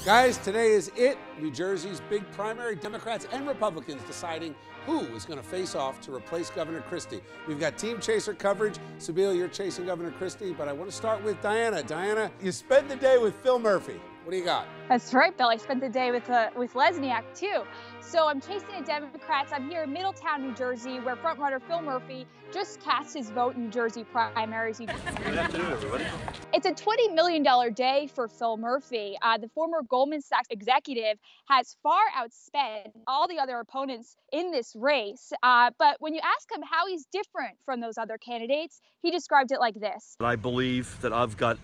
Guys, today is it. New Jersey's big primary, Democrats and Republicans deciding who is going to face off to replace Governor Christie. We've got Team Chaser coverage. Sabeel, you're chasing Governor Christie, but I want to start with Diana. Diana, you spent the day with Phil Murphy. What do you got? That's right, Bill. I spent the day with Lesniak, too. So I'm chasing the Democrats. I'm here in Middletown, New Jersey, where frontrunner Phil Murphy just cast his vote in New Jersey primaries. Good afternoon, everybody. It's a $20 million day for Phil Murphy. The former Goldman Sachs executive has far outspent all the other opponents in this race. But when you ask him how he's different from those other candidates, he described it like this. I believe that I've got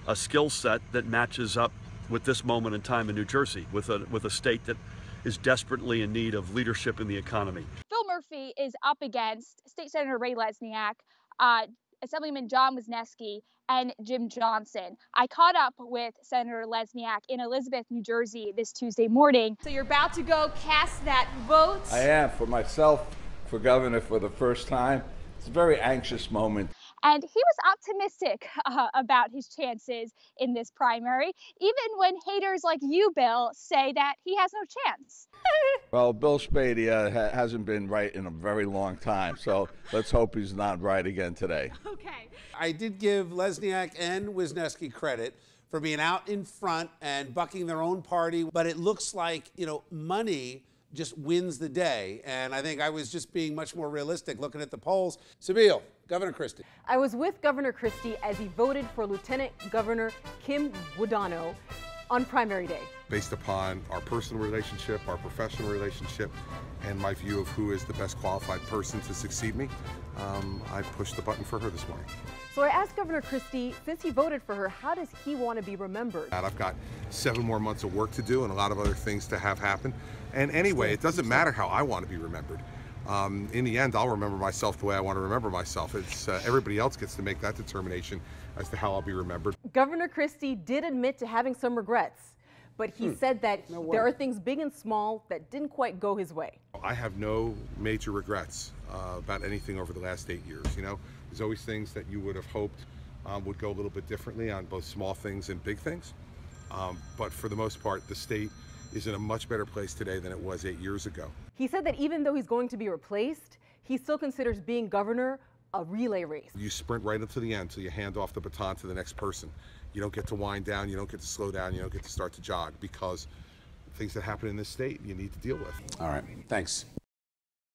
a skill set that matches up with this moment in time in New Jersey, with a state that is desperately in need of leadership in the economy. Phil Murphy is up against State Senator Ray Lesniak, Assemblyman John Wisniewski, and Jim Johnson. I caught up with Senator Lesniak in Elizabeth, New Jersey this Tuesday morning. So you're about to go cast that vote? I am, for myself, for governor for the first time. It's a very anxious moment. And he was optimistic about his chances in this primary, even when haters like you, Bill, say that he has no chance. Well, Bill Spady hasn't been right in a very long time, so let's hope he's not right again today. Okay. I did give Lesniak and Wisniewski credit for being out in front and bucking their own party, but it looks like, money just wins the day. And I think I was just being much more realistic looking at the polls. Sabeel, Governor Christie. I was with Governor Christie as he voted for Lieutenant Governor Kim Guadagno on primary day. Based upon our personal relationship, our professional relationship, and my view of who is the best qualified person to succeed me, I pushed the button for her this morning. So I asked Governor Christie, since he voted for her, how does he want to be remembered? I've got 7 more months of work to do and a lot of other things to have happen. And anyway, it doesn't matter how I want to be remembered. In the end, I'll remember myself the way I want to remember myself. It's everybody else gets to make that determination as to how I'll be remembered. Governor Christie did admit to having some regrets, but he said that there are things big and small that didn't quite go his way. I have no major regrets about anything over the last 8 years. There's always things that you would have hoped would go a little bit differently on both small things and big things. But for the most part, the state is in a much better place today than it was 8 years ago. He said that even though he's going to be replaced, he still considers being governor a relay race. You sprint right up to the end till you hand off the baton to the next person. You don't get to wind down, you don't get to slow down, you don't get to start to jog, because things that happen in this state you need to deal with. All right, thanks.